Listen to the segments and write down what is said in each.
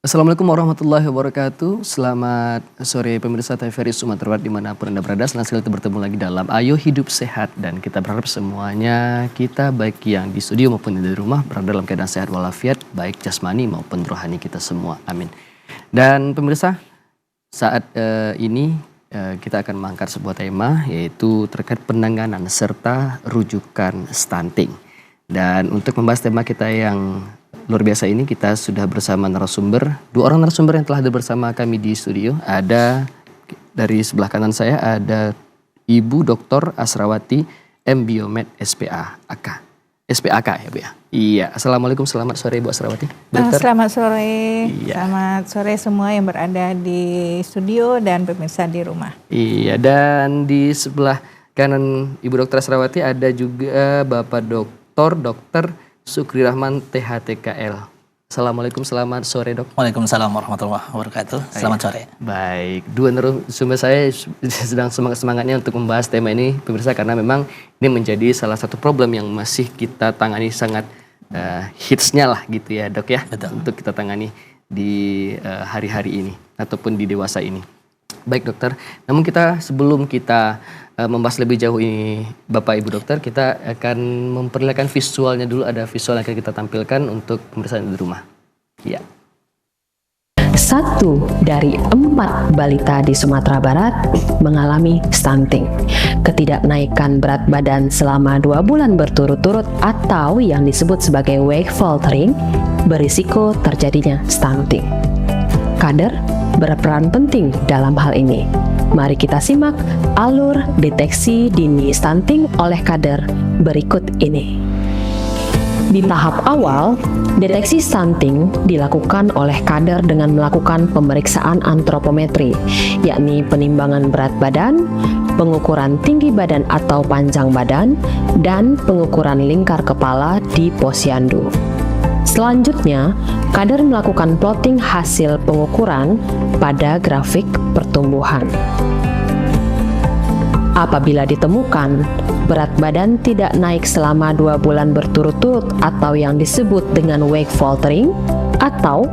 Assalamualaikum warahmatullahi wabarakatuh. Selamat sore pemirsa TVRI Sumatera Barat dimanapun Anda berada. Senang sekali bertemu lagi dalam Ayo Hidup Sehat. Dan kita berharap semuanya kita baik yang di studio maupun di rumah berada dalam keadaan sehat walafiat. Baik jasmani maupun rohani kita semua. Amin. Dan pemirsa saat ini kita akan mengangkat sebuah tema yaitu terkait penanganan serta rujukan stunting. Dan untuk membahas tema kita yang luar biasa ini kita sudah bersama narasumber, dua orang narasumber yang telah hadir bersama kami di studio. Ada dari sebelah kanan saya ada Ibu Dr. Asrawati M. Biomed SPAK. SPAK ya Bu ya? Iya. Assalamualaikum, selamat sore Ibu Asrawati. Selamat sore. Iya. Selamat sore semua yang berada di studio dan pemirsa di rumah. Iya, dan di sebelah kanan Ibu Dr. Asrawati ada juga Bapak Dr. Sukri Rahman THTKL. Assalamualaikum, selamat sore Dok. Waalaikumsalam warahmatullahi wabarakatuh. Selamat sore. Baik, dua narasumber saya sedang semangat-semangatnya untuk membahas tema ini pemirsa, karena memang ini menjadi salah satu problem yang masih kita tangani sangat hitsnya lah gitu ya Dok ya. Betul. Untuk kita tangani di hari-hari ini ataupun di dewasa ini. Baik dokter, namun sebelum kita membahas lebih jauh ini Bapak Ibu dokter, kita akan memperlihatkan visualnya dulu. Ada visual yang akan kita tampilkan untuk pemirsa di rumah. Ya. 1 dari 4 balita di Sumatera Barat mengalami stunting. Ketidaknaikan berat badan selama 2 bulan berturut-turut atau yang disebut sebagai weight faltering berisiko terjadinya stunting. Kader berperan penting dalam hal ini. Mari kita simak alur deteksi dini stunting oleh kader berikut ini. Di tahap awal, deteksi stunting dilakukan oleh kader dengan melakukan pemeriksaan antropometri, yakni penimbangan berat badan, pengukuran tinggi badan atau panjang badan, dan pengukuran lingkar kepala di posyandu. Selanjutnya, kader melakukan plotting hasil pengukuran pada grafik pertumbuhan. Apabila ditemukan berat badan tidak naik selama 2 bulan berturut-turut atau yang disebut dengan weight faltering, atau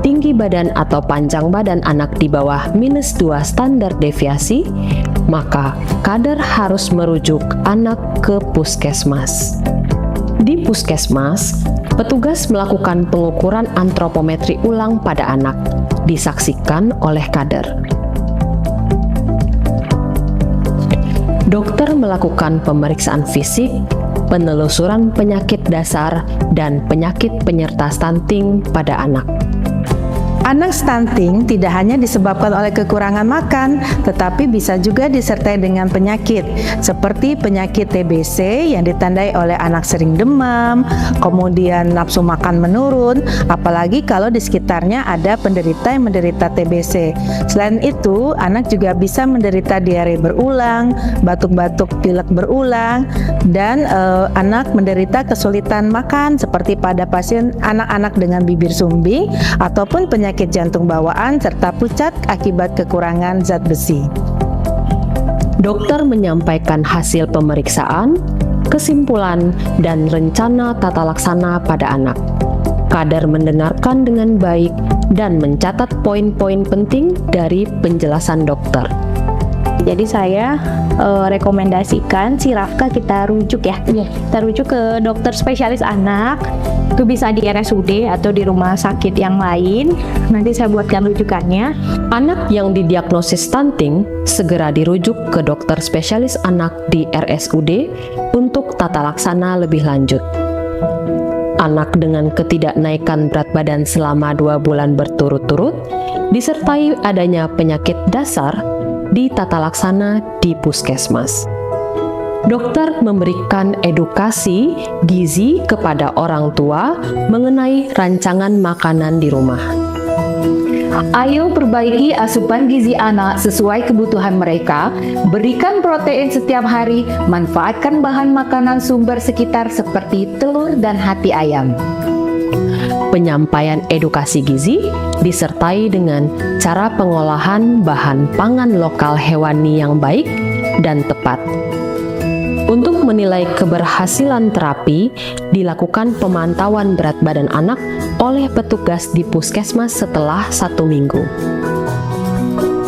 tinggi badan atau panjang badan anak di bawah -2 standar deviasi, maka kader harus merujuk anak ke puskesmas. Di puskesmas, petugas melakukan pengukuran antropometri ulang pada anak, disaksikan oleh kader. Dokter melakukan pemeriksaan fisik, penelusuran penyakit dasar, dan penyakit penyerta stunting pada anak. Anak stunting tidak hanya disebabkan oleh kekurangan makan, tetapi bisa juga disertai dengan penyakit seperti penyakit TBC yang ditandai oleh anak sering demam, kemudian nafsu makan menurun, apalagi kalau di sekitarnya ada penderita yang menderita TBC. Selain itu, anak juga bisa menderita diare berulang, batuk-batuk pilek berulang, dan anak menderita kesulitan makan seperti pada pasien anak-anak dengan bibir sumbing ataupun penyakit jantung bawaan serta pucat akibat kekurangan zat besi. Dokter menyampaikan hasil pemeriksaan, kesimpulan, dan rencana tata laksana pada anak. Kader mendengarkan dengan baik dan mencatat poin-poin penting dari penjelasan dokter. Jadi saya rekomendasikan si Rafka kita rujuk ya. Kita rujuk ke dokter spesialis anak. Itu bisa di RSUD atau di rumah sakit yang lain. Nanti saya buatkan rujukannya. Anak yang didiagnosis stunting segera dirujuk ke dokter spesialis anak di RSUD untuk tata laksana lebih lanjut. Anak dengan ketidaknaikan berat badan selama 2 bulan berturut-turut disertai adanya penyakit dasar di tata laksana di puskesmas. Dokter memberikan edukasi gizi kepada orang tua mengenai rancangan makanan di rumah. Ayo perbaiki asupan gizi anak sesuai kebutuhan mereka, berikan protein setiap hari, manfaatkan bahan makanan sumber sekitar seperti telur dan hati ayam. Penyampaian edukasi gizi disertai dengan cara pengolahan bahan pangan lokal hewani yang baik dan tepat. Untuk menilai keberhasilan terapi, dilakukan pemantauan berat badan anak oleh petugas di puskesmas setelah 1 minggu.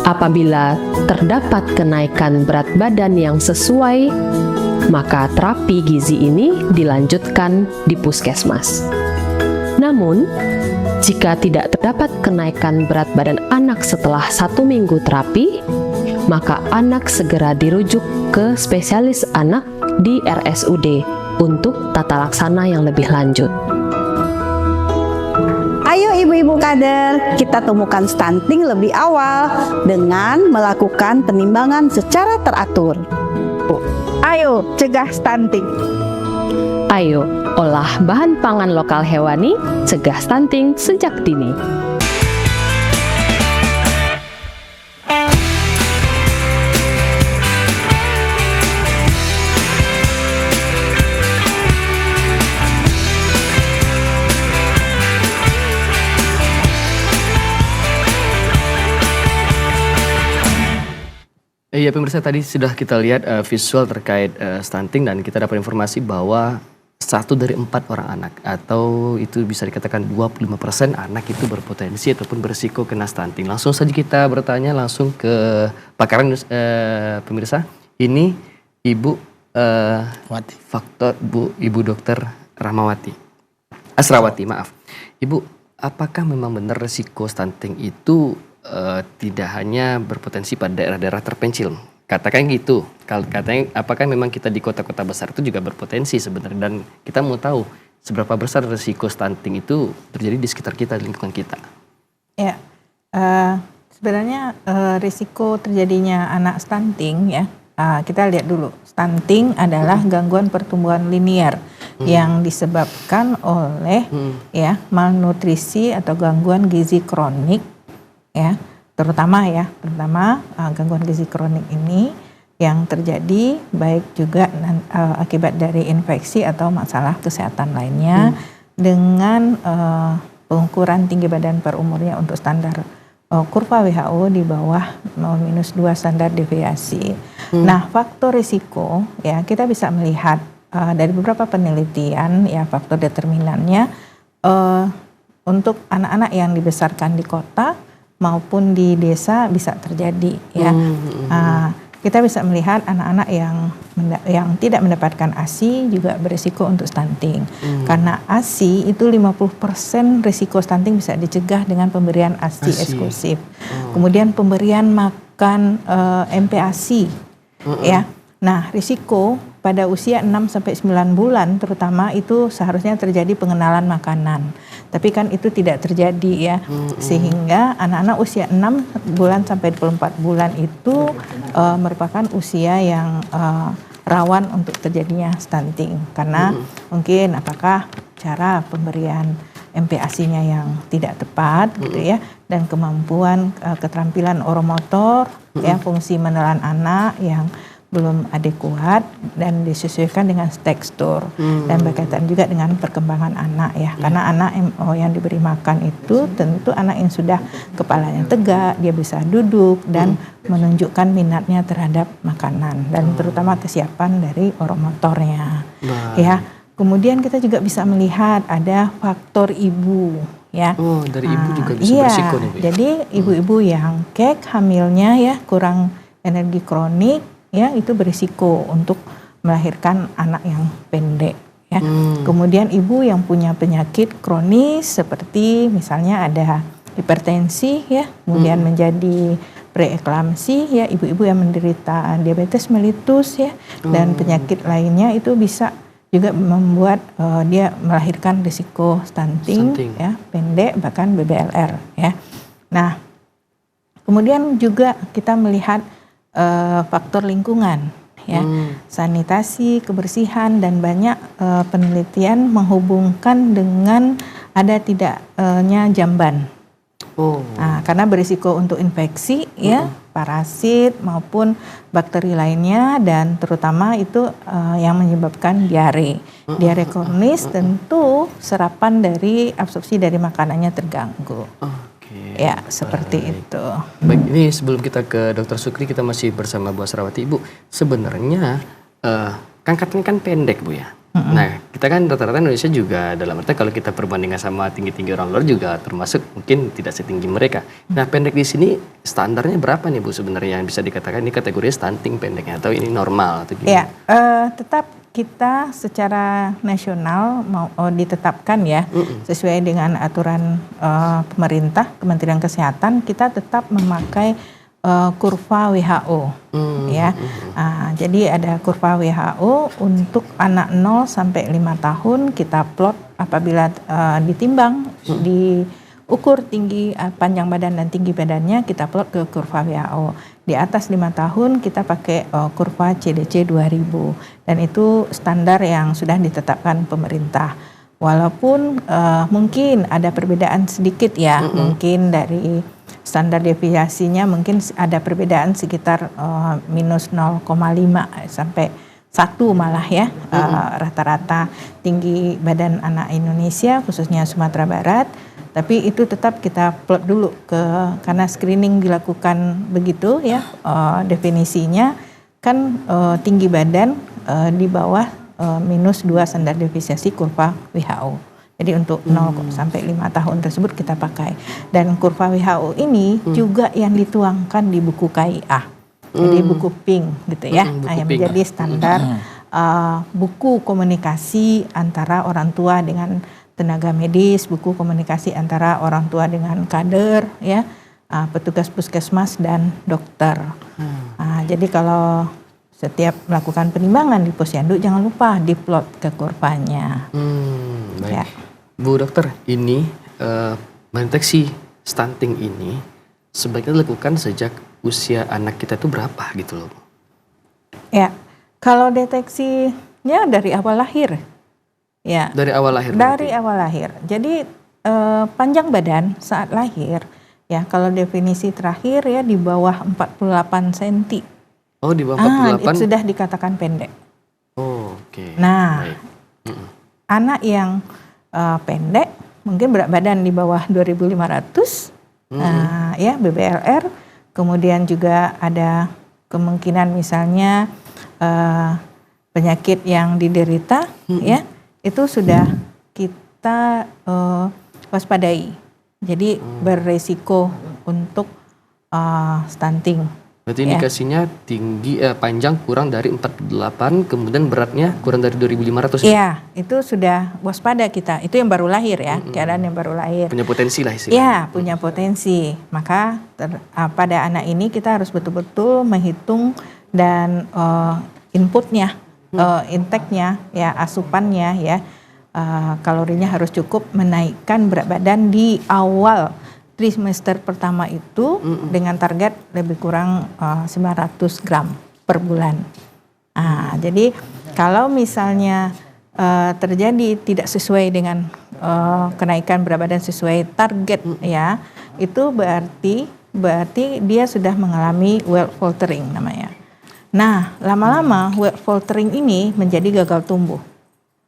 Apabila terdapat kenaikan berat badan yang sesuai, maka terapi gizi ini dilanjutkan di puskesmas. Namun, jika tidak terdapat kenaikan berat badan anak setelah 1 minggu terapi, maka anak segera dirujuk ke spesialis anak di RSUD untuk tata laksana yang lebih lanjut. Ayo ibu-ibu kader, kita temukan stunting lebih awal dengan melakukan penimbangan secara teratur. Ayo cegah stunting. Ayo, olah bahan pangan lokal hewani, cegah stunting sejak dini. Iya pemirsa, tadi sudah kita lihat visual terkait stunting dan kita dapat informasi bahwa 1 dari 4 orang anak atau itu bisa dikatakan 25% anak itu berpotensi ataupun berisiko kena stunting. Langsung saja kita bertanya langsung ke pakaran pemirsa. Ini Ibu Ibu Dokter Asrawati, maaf. Ibu, apakah memang benar risiko stunting itu tidak hanya berpotensi pada daerah-daerah terpencil? Katakan gitu. Katanya apakah memang kita di kota-kota besar itu juga berpotensi sebenarnya, dan kita mau tahu seberapa besar risiko stunting itu terjadi di sekitar kita, di lingkungan kita. Ya, sebenarnya risiko terjadinya anak stunting ya, kita lihat dulu. Stunting adalah gangguan pertumbuhan linier yang disebabkan oleh ya malnutrisi atau gangguan gizi kronik ya. Terutama gangguan gizi kronik ini yang terjadi baik juga akibat dari infeksi atau masalah kesehatan lainnya dengan pengukuran tinggi badan per umurnya untuk standar kurva WHO di bawah -2 standar deviasi. Nah, faktor risiko ya kita bisa melihat dari beberapa penelitian ya faktor determinannya untuk anak-anak yang dibesarkan di kota maupun di desa bisa terjadi ya. Kita bisa melihat anak-anak yang tidak mendapatkan ASI juga berisiko untuk stunting. Karena ASI itu 50% risiko stunting bisa dicegah dengan pemberian ASI eksklusif. Kemudian pemberian makan MPASI ya. Nah, risiko pada usia 6-9 bulan terutama itu seharusnya terjadi pengenalan makanan. Tapi kan itu tidak terjadi ya. Sehingga anak-anak usia 6 bulan sampai 24 bulan itu merupakan usia yang rawan untuk terjadinya stunting. Karena mungkin apakah cara pemberian MPASI-nya yang tidak tepat gitu ya, dan kemampuan keterampilan oromotor ya, fungsi menelan anak yang belum adekuat dan disesuaikan dengan tekstur dan berkaitan juga dengan perkembangan anak ya. Karena anak yang diberi makan itu tentu anak yang sudah kepalanya tegak, dia bisa duduk dan menunjukkan minatnya terhadap makanan dan terutama kesiapan dari oromotornya. Ya. Kemudian kita juga bisa melihat ada faktor ibu ya. Oh, dari ibu juga bisa berisiko nih, Bu. Jadi ibu-ibu yang hamilnya ya kurang energi kronik ya itu berisiko untuk melahirkan anak yang pendek ya. Kemudian ibu yang punya penyakit kronis seperti misalnya ada hipertensi ya, kemudian menjadi preeklamsi ya, ibu-ibu yang menderita diabetes mellitus ya dan penyakit lainnya itu bisa juga membuat dia melahirkan risiko stunting ya, pendek bahkan BBLR ya. Nah, kemudian juga kita melihat faktor lingkungan ya, sanitasi, kebersihan dan banyak penelitian menghubungkan dengan ada tidaknya jamban. Nah, karena berisiko untuk infeksi ya, parasit maupun bakteri lainnya dan terutama itu yang menyebabkan diare. Diare kronis tentu serapan dari absorpsi dari makanannya terganggu. Ya, seperti itu. Baik, ini sebelum kita ke Dr. Sukri, kita masih bersama Bu Asrawati. Ibu, sebenarnya kankernya kan pendek, Bu ya. Nah, kita kan rata-rata Indonesia juga dalam arti kalau kita perbandingan sama tinggi-tinggi orang luar juga termasuk mungkin tidak setinggi mereka. Nah, pendek di sini standarnya berapa nih Bu sebenarnya yang bisa dikatakan ini kategori stunting pendeknya atau ini normal atau gimana? Ya, tetap kita secara nasional mau ditetapkan ya sesuai dengan aturan pemerintah Kementerian Kesehatan, kita tetap memakai kurva WHO ya. Jadi ada kurva WHO untuk anak 0 sampai 5 tahun kita plot apabila ditimbang, diukur tinggi panjang badan dan tinggi badannya kita plot ke kurva WHO. Di atas 5 tahun kita pakai kurva CDC 2000 dan itu standar yang sudah ditetapkan pemerintah. Walaupun mungkin ada perbedaan sedikit ya, mungkin dari standar deviasinya mungkin ada perbedaan sekitar minus 0,5 sampai 1 malah ya rata-rata tinggi badan anak Indonesia khususnya Sumatera Barat. Tapi itu tetap kita plot dulu karena screening dilakukan begitu ya, definisinya kan tinggi badan di bawah minus 2 standar deviasi kurva WHO. Jadi untuk 0 sampai 5 tahun tersebut kita pakai. Dan kurva WHO ini juga yang dituangkan di buku KIA. Jadi buku pink gitu ya. Yang menjadi standar buku komunikasi antara orang tua dengan tenaga medis, buku komunikasi antara orang tua dengan kader ya, petugas puskesmas dan dokter. Jadi kalau setiap melakukan penimbangan di posyandu jangan lupa diplot ke kurvanya. Baik. Ya. Bu dokter, ini mendeteksi stunting ini sebaiknya dilakukan sejak usia anak kita itu berapa gitu loh? Ya, kalau deteksinya dari awal lahir. Ya. Dari awal lahir. Dari awal lahir. Jadi panjang badan saat lahir ya, kalau definisi terakhir ya di bawah 48 cm. Oh, di bawah 48. Itu sudah dikatakan pendek. Oh, oke. Nah, baik. Anak yang pendek mungkin berat badan di bawah 2.500 ya BBLR, kemudian juga ada kemungkinan misalnya penyakit yang diderita ya, itu sudah kita waspadai, jadi beresiko untuk stunting. Berarti indikasinya tinggi, panjang kurang dari 48, kemudian beratnya kurang dari 2.500. Iya, itu sudah waspada kita. Itu yang baru lahir ya, keadaan yang baru lahir. Punya potensi lah istilahnya. Iya, punya potensi. Maka pada anak ini kita harus betul-betul menghitung dan inputnya, intake-nya, ya asupannya ya, kalorinya harus cukup, menaikkan berat badan di awal trimester pertama itu dengan target lebih kurang 900 gram per bulan. Jadi kalau misalnya terjadi tidak sesuai dengan kenaikan berat badan sesuai target ya, itu berarti dia sudah mengalami weight faltering namanya. Nah, lama-lama weight faltering ini menjadi gagal tumbuh.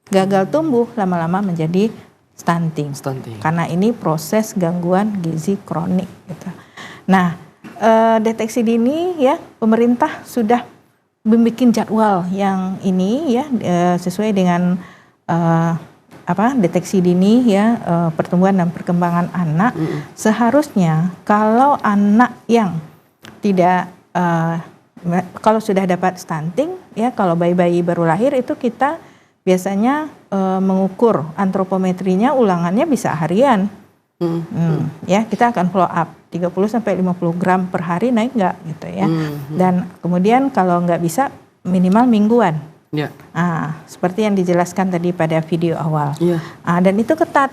Gagal tumbuh lama-lama menjadi stunting. Karena ini proses gangguan gizi kronik gitu. Nah, deteksi dini ya, pemerintah sudah membuat jadwal yang ini ya, sesuai dengan deteksi dini ya, pertumbuhan dan perkembangan anak. Seharusnya kalau anak yang tidak kalau sudah dapat stunting ya, kalau bayi-bayi baru lahir itu kita biasanya mengukur antropometrinya, ulangannya bisa harian. Ya, kita akan follow up 30 sampai 50 gram per hari naik nggak gitu ya. Dan kemudian kalau nggak bisa minimal mingguan. Ya. Seperti yang dijelaskan tadi pada video awal. Ya. Dan itu ketat.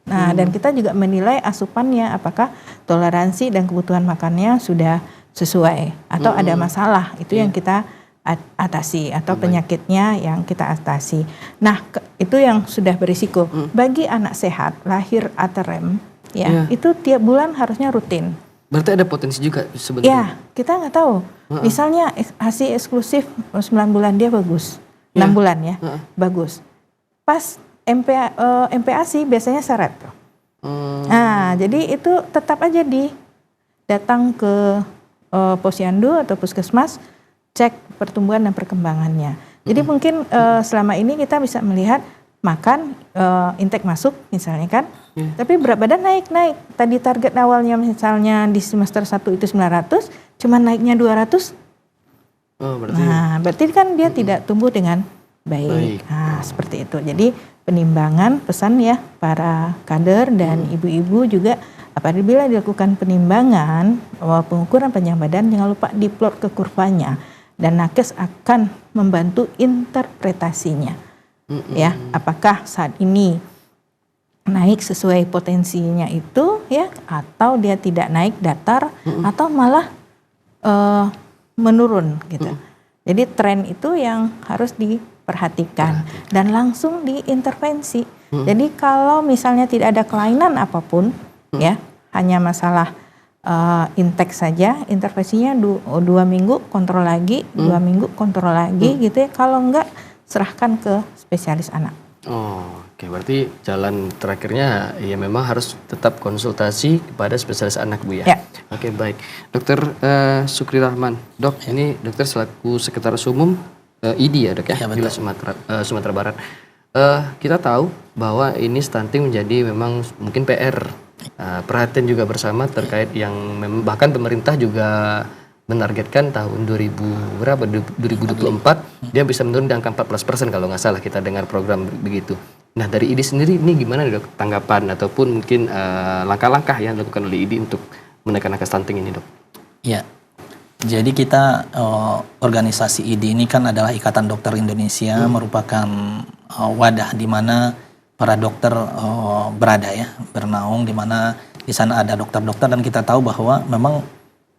Nah, dan kita juga menilai asupannya apakah toleransi dan kebutuhan makannya sudah sesuai atau ada masalah. Itu yang kita atasi atau penyakitnya yang kita atasi. Nah, itu yang sudah berisiko. Bagi anak sehat lahir aterem ya, itu tiap bulan harusnya rutin. Berarti ada potensi juga sebenarnya. Ya, kita nggak tahu. Misalnya hasil eksklusif 9 bulan dia bagus. 6 bulan ya. Bagus. Pas MPASI biasanya seret. Nah, jadi itu tetap aja datang ke posyandu atau puskesmas, cek pertumbuhan dan perkembangannya. Jadi mungkin selama ini kita bisa melihat makan intake masuk misalnya kan, tapi berat badan naik. Tadi target awalnya misalnya di semester 1 itu 900, cuman naiknya 200. Berarti kan dia tidak tumbuh dengan baik. Nah, seperti itu. Jadi penimbangan, pesan ya para kader dan ibu-ibu juga, apabila dilakukan penimbangan pengukuran panjang badan, jangan lupa diplot ke kurvanya, dan nakes akan membantu interpretasinya. Ya, apakah saat ini naik sesuai potensinya itu ya, atau dia tidak naik datar, atau malah menurun gitu. Jadi tren itu yang harus diperhatikan dan langsung diintervensi. Jadi kalau misalnya tidak ada kelainan apapun ya, hanya masalah intake saja, intervensinya 2 minggu kontrol lagi, 2 minggu kontrol lagi gitu ya. Kalau enggak, serahkan ke spesialis anak. Oke, berarti jalan terakhirnya ya memang harus tetap konsultasi kepada spesialis anak, Bu ya. Oke, baik. Dokter Sukri Rahman, Dok, ini dokter selaku sekretaris umum IDI ya, Dok ya, di Sumatera Barat. Kita tahu bahwa ini stunting menjadi memang mungkin PR, perhatian juga bersama terkait yang bahkan pemerintah juga menargetkan tahun 2024 dia bisa menurun di angka 14% kalau nggak salah, kita dengar program begitu. Nah, dari IDI sendiri ini gimana, Dok, tanggapan ataupun mungkin langkah-langkah yang dilakukan oleh IDI untuk menekan angka stunting ini, Dok? Ya, jadi kita organisasi IDI ini kan adalah Ikatan Dokter Indonesia, merupakan wadah di mana para dokter berada ya, bernaung, di mana di sana ada dokter-dokter, dan kita tahu bahwa memang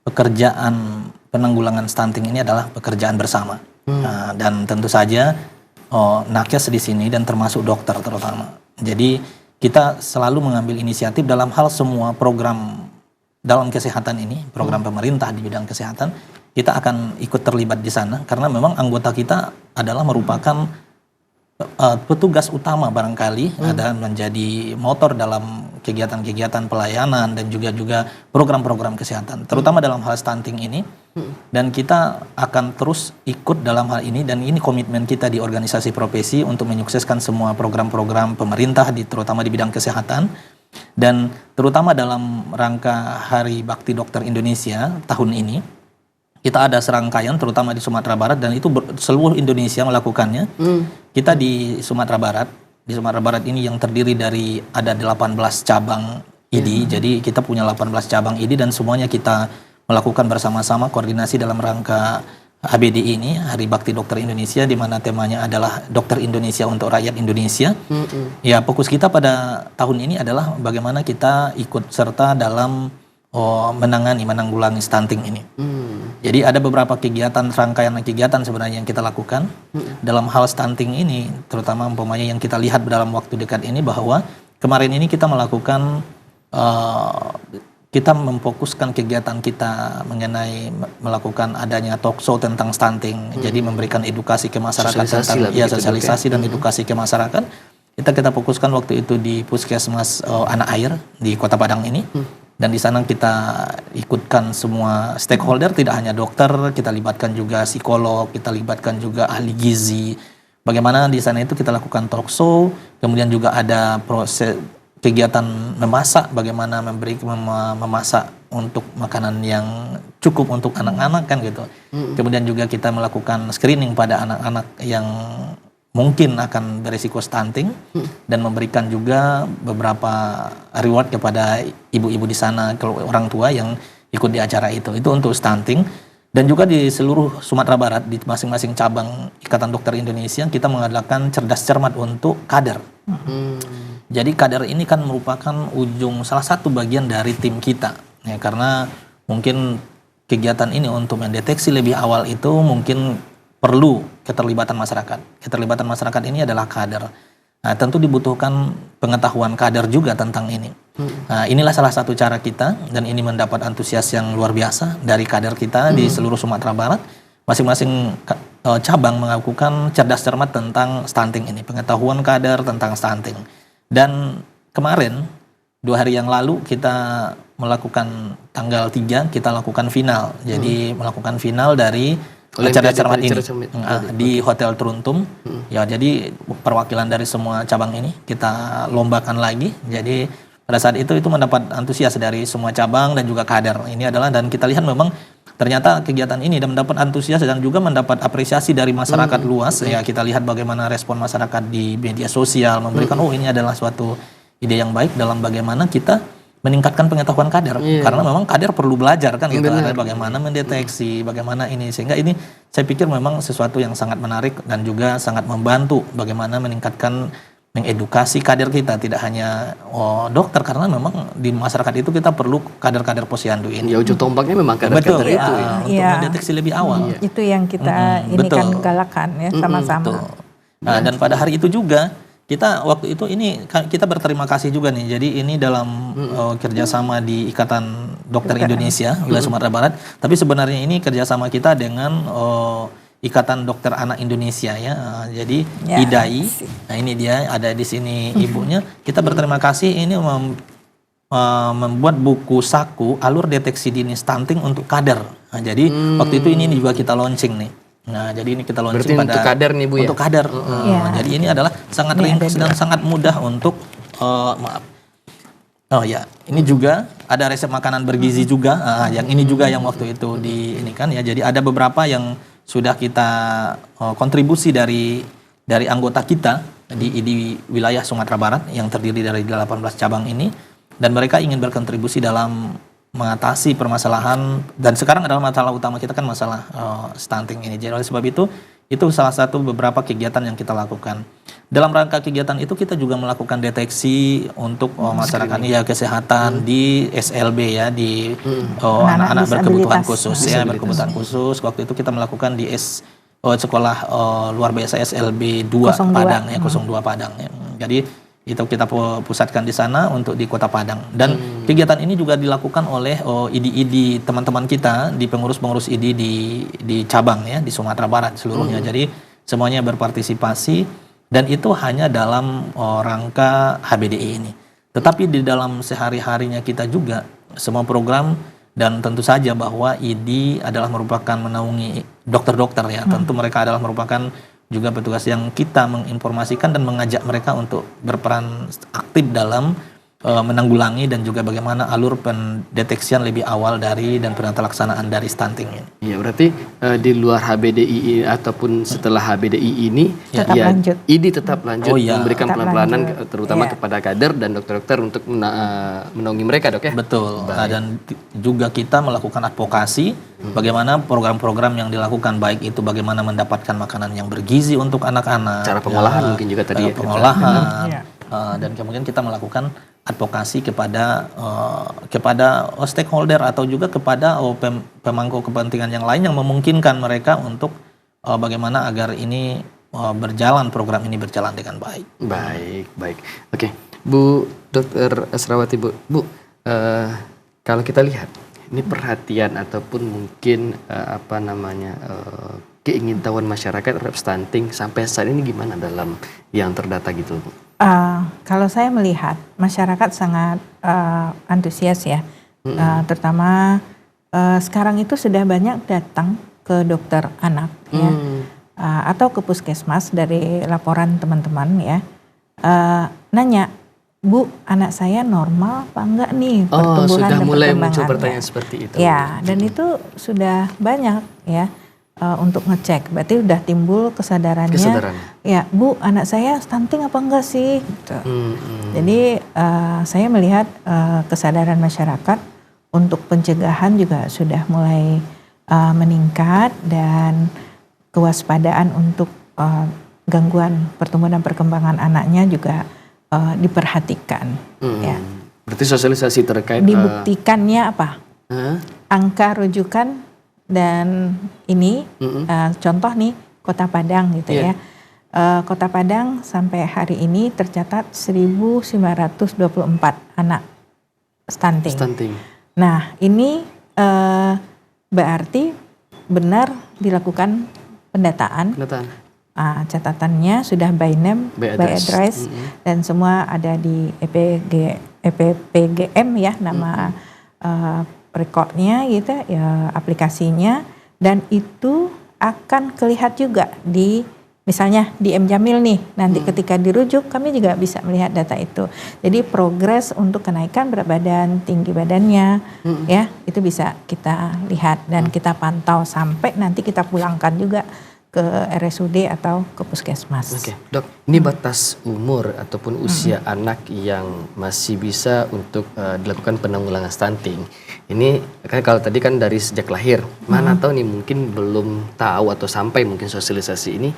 pekerjaan penanggulangan stunting ini adalah pekerjaan bersama. Dan tentu saja nakes di sini dan termasuk dokter terutama. Jadi kita selalu mengambil inisiatif dalam hal semua program dalam kesehatan ini, program pemerintah di bidang kesehatan, kita akan ikut terlibat di sana karena memang anggota kita adalah merupakan petugas utama barangkali, ada menjadi motor dalam kegiatan-kegiatan pelayanan dan juga program-program kesehatan, terutama dalam hal stunting ini. Dan kita akan terus ikut dalam hal ini, dan ini komitmen kita di organisasi profesi untuk menyukseskan semua program-program pemerintah terutama di bidang kesehatan. Dan terutama dalam rangka Hari Bakti Dokter Indonesia tahun ini, kita ada serangkaian terutama di Sumatera Barat, dan itu seluruh Indonesia melakukannya. Kita di Sumatera Barat ini yang terdiri dari ada 18 cabang IDI. Jadi kita punya 18 cabang IDI dan semuanya kita melakukan bersama-sama koordinasi dalam rangka HBDI ini, Hari Bakti Dokter Indonesia, di mana temanya adalah Dokter Indonesia untuk Rakyat Indonesia. Ya, fokus kita pada tahun ini adalah bagaimana kita ikut serta dalam menanggulangi stunting ini. Jadi ada beberapa kegiatan, rangkaian kegiatan sebenarnya yang kita lakukan dalam hal stunting ini, terutama umpamanya yang kita lihat dalam waktu dekat ini, bahwa kemarin ini kita melakukan kita memfokuskan kegiatan kita mengenai melakukan adanya talk show tentang stunting. Jadi memberikan edukasi ke masyarakat sosialisasi dan edukasi ke masyarakat. Kita fokuskan waktu itu di Puskesmas Anak Air di Kota Padang ini. Dan di sana kita ikutkan semua stakeholder, tidak hanya dokter, kita libatkan juga psikolog, kita libatkan juga ahli gizi. Bagaimana di sana itu kita lakukan talk show, kemudian juga ada proses kegiatan memasak, bagaimana memasak untuk makanan yang cukup untuk anak-anak kan gitu. Kemudian juga kita melakukan screening pada anak-anak yang mungkin akan berisiko stunting, dan memberikan juga beberapa reward kepada ibu-ibu di sana, kalau orang tua yang ikut di acara itu untuk stunting. Dan juga di seluruh Sumatera Barat, di masing-masing cabang Ikatan Dokter Indonesia, kita mengadakan cerdas cermat untuk kader. Jadi kader ini kan merupakan salah satu bagian dari tim kita, ya, karena mungkin kegiatan ini untuk mendeteksi lebih awal itu mungkin perlu keterlibatan masyarakat. Keterlibatan masyarakat ini adalah kader. Nah, tentu dibutuhkan pengetahuan kader juga tentang ini. Nah, inilah salah satu cara kita, dan ini mendapat antusias yang luar biasa dari kader kita di seluruh Sumatera Barat. Masing-masing cabang melakukan cerdas cermat tentang stunting ini, pengetahuan kader tentang stunting. Dan kemarin 2 hari yang lalu kita melakukan tanggal 3 kita lakukan final. Jadi melakukan final dari acara cermat ini cermat. di Hotel Truntum. Ya, jadi perwakilan dari semua cabang ini kita lombakan lagi. Jadi pada saat itu mendapat antusias dari semua cabang dan juga kader. Ini adalah, dan kita lihat memang ternyata kegiatan ini dan mendapat antusias dan juga mendapat apresiasi dari masyarakat luas. Ya, kita lihat bagaimana respon masyarakat di media sosial memberikan ini adalah suatu ide yang baik dalam bagaimana kita meningkatkan pengetahuan kader, karena memang kader perlu belajar kan gitu, ada bagaimana mendeteksi, bagaimana ini, sehingga ini saya pikir memang sesuatu yang sangat menarik dan juga sangat membantu bagaimana meningkatkan, mengedukasi kader kita, tidak hanya dokter, karena memang di masyarakat itu kita perlu kader-kader posyandu ini. Ya, ujung tombaknya memang kader-kader itu untuk mendeteksi lebih awal. Itu yang kita ini kan galakan ya sama-sama. Nah, dan pada hari itu juga kita waktu itu kita berterima kasih juga nih. Jadi ini dalam kerjasama di Ikatan Dokter Indonesia wilayah Sumatera Barat. Tapi sebenarnya ini kerjasama kita dengan Ikatan Dokter Anak Indonesia ya. Jadi IDAI. Nah, ini dia ada di sini ibunya. Kita berterima kasih ini membuat buku saku alur deteksi dini stunting untuk kader. Nah, jadi waktu itu ini juga kita launching nih. Nah, jadi ini kita launching untuk kader nih Bu ya? Untuk kader. Jadi ini adalah sangat ringkas dan sangat mudah untuk ini juga ada resep makanan bergizi juga. Yang ini juga yang waktu itu ini kan ya. Jadi ada beberapa yang sudah kita kontribusi dari anggota kita di wilayah Sumatera Barat yang terdiri dari 18 cabang ini, dan mereka ingin berkontribusi dalam mengatasi permasalahan, dan sekarang adalah masalah utama kita kan masalah stunting ini. Jadi oleh sebab itu salah satu beberapa kegiatan yang kita lakukan. Dalam rangka kegiatan itu kita juga melakukan deteksi untuk masyarakat kesehatan di SLB ya, di anak-anak berkebutuhan khusus ya, berkebutuhan khusus. Waktu itu kita melakukan di sekolah luar biasa SLB 2 Padang ya, 02 Padang ya. Jadi itu kita pusatkan di sana untuk di Kota Padang, dan kegiatan ini juga dilakukan oleh ID teman-teman kita di pengurus-pengurus ID di cabang ya di Sumatera Barat seluruhnya. Jadi semuanya berpartisipasi, dan itu hanya dalam rangka HBDI ini. Tetapi di dalam sehari-harinya kita juga semua program, dan tentu saja bahwa ID adalah merupakan menaungi dokter-dokter ya. Tentu mereka adalah merupakan juga petugas yang kita menginformasikan dan mengajak mereka untuk berperan aktif dalam menanggulangi dan juga bagaimana alur pendeteksian lebih awal dan penata-laksanaan dari stunting ini. Iya, berarti di luar HBDI ataupun setelah HBDI ini tetap lanjut. ID tetap lanjut memberikan pelayanan terutama Iya. kepada kader dan dokter-dokter untuk menaungi mereka, Dok ya. Betul. Dan juga kita melakukan advokasi bagaimana program-program yang dilakukan, baik itu bagaimana mendapatkan makanan yang bergizi untuk anak-anak, Cara pengolahan mungkin juga tadi ya. pengolahan, dan kemudian kita melakukan advokasi kepada stakeholder atau juga kepada pemangku kepentingan yang lain yang memungkinkan mereka untuk bagaimana agar ini program ini berjalan dengan baik. Baik. Oke, Bu Dr. Asrawati, Bu, kalau kita lihat ini perhatian ataupun mungkin keingintahuan masyarakat terhadap stunting sampai saat ini gimana dalam yang terdata gitu, Bu? Kalau saya melihat masyarakat sangat antusias ya, terutama sekarang itu sudah banyak datang ke dokter anak ya, atau ke puskesmas dari laporan teman-teman ya, nanya, Bu, anak saya normal apa enggak nih pertumbuhan sudah dan mulai muncul perkembangannya? pertanyaan seperti itu. Ya, dan itu sudah banyak ya. Untuk ngecek, berarti udah timbul kesadarannya. Ya, Bu, anak saya stunting apa enggak sih? Gitu. Jadi saya melihat kesadaran masyarakat untuk pencegahan juga sudah mulai meningkat, dan kewaspadaan untuk gangguan pertumbuhan dan perkembangan anaknya juga diperhatikan. Ya. Berarti sosialisasi terkait Dibuktikannya apa? Angka rujukan. Dan ini contoh nih Kota Padang gitu ya. Kota Padang sampai hari ini tercatat 1.924 anak stunting. Nah, ini berarti benar dilakukan pendataan. Catatannya sudah by name, by address, dan semua ada di EPPGM ya, nama recordnya gitu ya, aplikasinya, dan itu akan kelihat juga di misalnya di M Jamil nih, nanti ketika dirujuk kami juga bisa melihat data itu. Jadi progres untuk kenaikan berat badan, tinggi badannya, ya itu bisa kita lihat dan kita pantau sampai nanti kita pulangkan juga ke RSUD atau ke puskesmas. Oke, Dok, ini batas umur ataupun usia anak yang masih bisa untuk dilakukan penanggulangan stunting. Ini kan kalau tadi kan dari sejak lahir, mana tahu nih mungkin belum tahu atau sampai mungkin sosialisasi ini.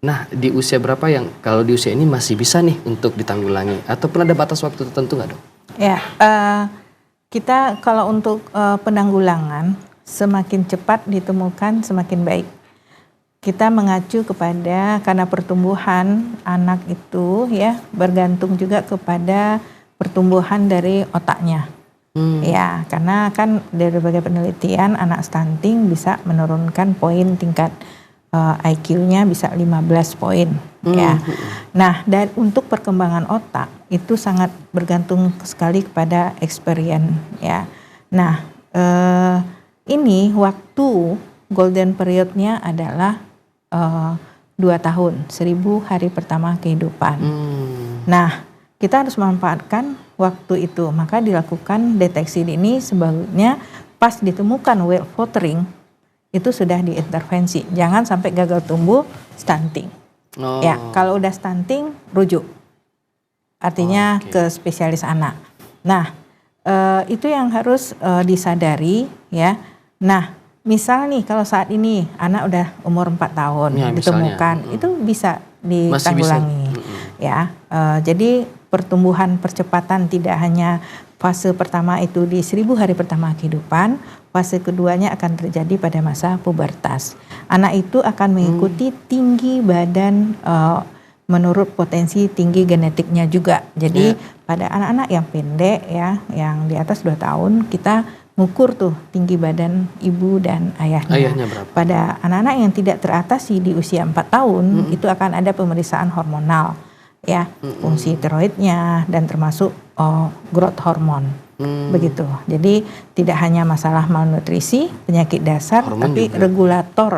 Nah, di usia berapa yang kalau di usia ini masih bisa nih untuk ditanggulangi? Ataupun ada batas waktu tertentu nggak, Dok? Ya, kita kalau untuk penanggulangan semakin cepat ditemukan semakin baik. Kita mengacu kepada karena pertumbuhan anak itu ya bergantung juga kepada pertumbuhan dari otaknya. Ya, karena kan dari berbagai penelitian anak stunting bisa menurunkan poin tingkat IQ-nya bisa 15 poin ya. Nah, dan untuk perkembangan otak itu sangat bergantung sekali kepada experience ya. Nah, ini waktu golden period-nya adalah 2 tahun, 1000 hari pertama kehidupan. Nah, kita harus memanfaatkan waktu itu. Maka dilakukan deteksi dini sebaiknya pas ditemukan weight fostering itu sudah diintervensi. Jangan sampai gagal tumbuh stunting. Ya, kalau udah stunting rujuk. Artinya ke spesialis anak. Nah, itu yang harus disadari ya. Nah, misal nih kalau saat ini anak udah umur 4 tahun ya, ditemukan, itu bisa ditanggulangi. Ya, jadi pertumbuhan percepatan tidak hanya fase pertama itu di 1000 hari pertama kehidupan, fase keduanya akan terjadi pada masa pubertas. Anak itu akan mengikuti tinggi badan menurut potensi tinggi genetiknya juga. Jadi pada anak-anak yang pendek ya, yang di atas 2 tahun kita ngukur tuh tinggi badan ibu dan ayahnya. Ayahnya berapa? Pada anak-anak yang tidak teratasi di usia 4 tahun itu akan ada pemeriksaan hormonal ya, fungsi tiroidnya dan termasuk growth hormone. Begitu. Jadi tidak hanya masalah malnutrisi, penyakit dasar, hormon tapi juga regulator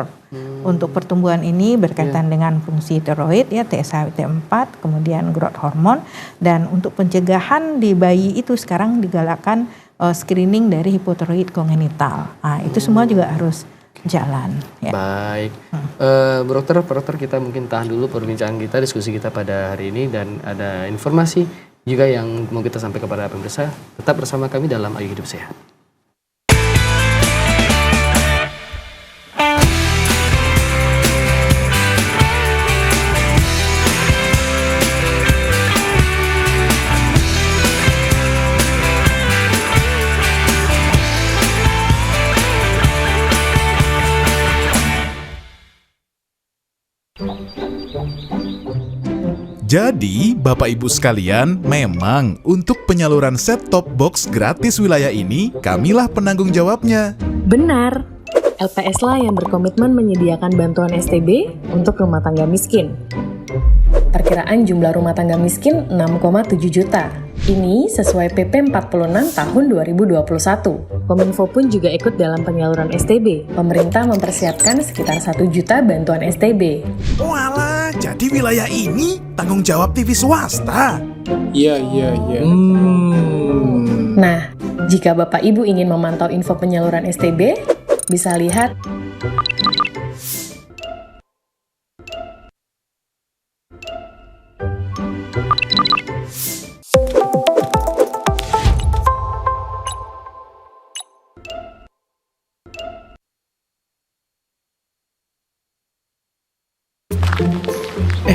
untuk pertumbuhan ini berkaitan dengan fungsi tiroid ya, TSH, T4, kemudian growth hormone, dan untuk pencegahan di bayi itu sekarang digalakkan screening dari hipotiroid kongenital. Nah, itu semua juga harus jalan. Ya. Baik, Bu Dokter, kita mungkin tahan dulu perbincangan kita, diskusi kita pada hari ini, dan ada informasi juga yang mau kita sampaikan kepada pemirsa. Tetap bersama kami dalam Ayo Hidup Sehat. Jadi, Bapak Ibu sekalian, memang untuk penyaluran set-top box gratis wilayah ini, kamilah penanggung jawabnya. Benar, LPS lah yang berkomitmen menyediakan bantuan STB untuk rumah tangga miskin. Perkiraan jumlah rumah tangga miskin 6,7 juta. Ini sesuai PP 46 tahun 2021. Kominfo pun juga ikut dalam penyaluran STB. Pemerintah mempersiapkan sekitar 1 juta bantuan STB. Walah, jadi wilayah ini tanggung jawab TV swasta? Iya. Nah, jika Bapak Ibu ingin memantau info penyaluran STB, bisa lihat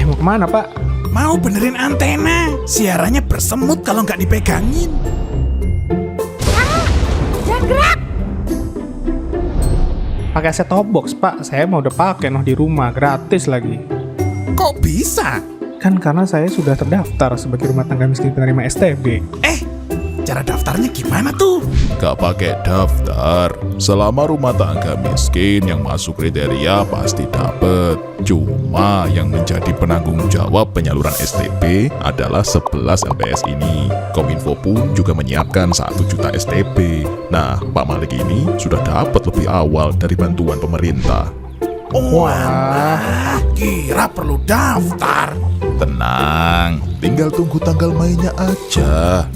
mau kemana, Pak? Mau benerin antena. Siarannya bersemut kalau nggak dipegangin. Jangan gerak! Pakai set-top box, Pak. Saya mau udah pakai di rumah, gratis lagi. Kok bisa? Kan karena saya sudah terdaftar sebagai rumah tangga miskin penerima STB. Cara daftarnya gimana tuh? Gak pakai daftar. Selama rumah tangga miskin yang masuk kriteria pasti dapet. Cuma yang menjadi penanggung jawab penyaluran STB adalah 11 LPS ini. Kominfo pun juga menyiapkan 1 juta STB. Nah, Pak Malik ini sudah dapat lebih awal dari bantuan pemerintah. Wah, kira perlu daftar. Tenang, tinggal tunggu tanggal mainnya aja.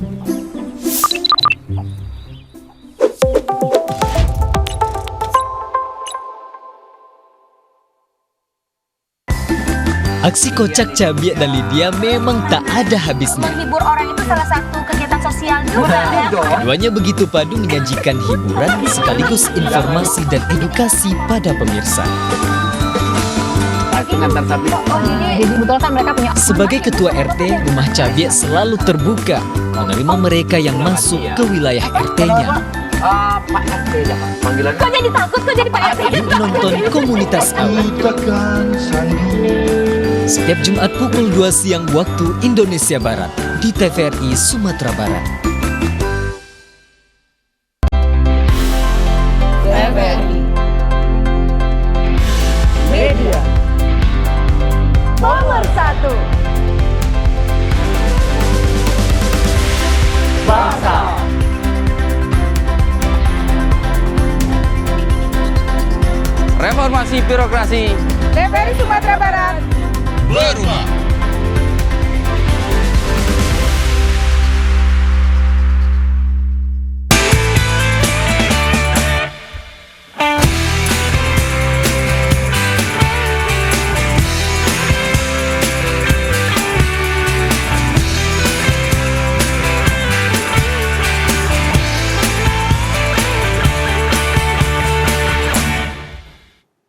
Aksi kocak Cabiak dan Lydia memang tak ada habisnya. Menghibur orang itu salah satu kegiatan sosial juga ya. Keduanya begitu padu menyajikan hiburan sekaligus informasi dan edukasi pada pemirsa. Jadi betul kan mereka punya. Sebagai ketua RT, Rumah Cabiak selalu terbuka menerima mereka yang masuk ke wilayah RT-nya. Pak RT panggilan. Kok jadi takut? Kok jadi Pak RT? Yuk nonton komunitas awal. Setiap Jumat pukul 2 siang waktu Indonesia Barat di TVRI Sumatera Barat. TVRI Media nomor 1. Bangsa. Reformasi birokrasi. TVRI Sumatera Barat. Berumah.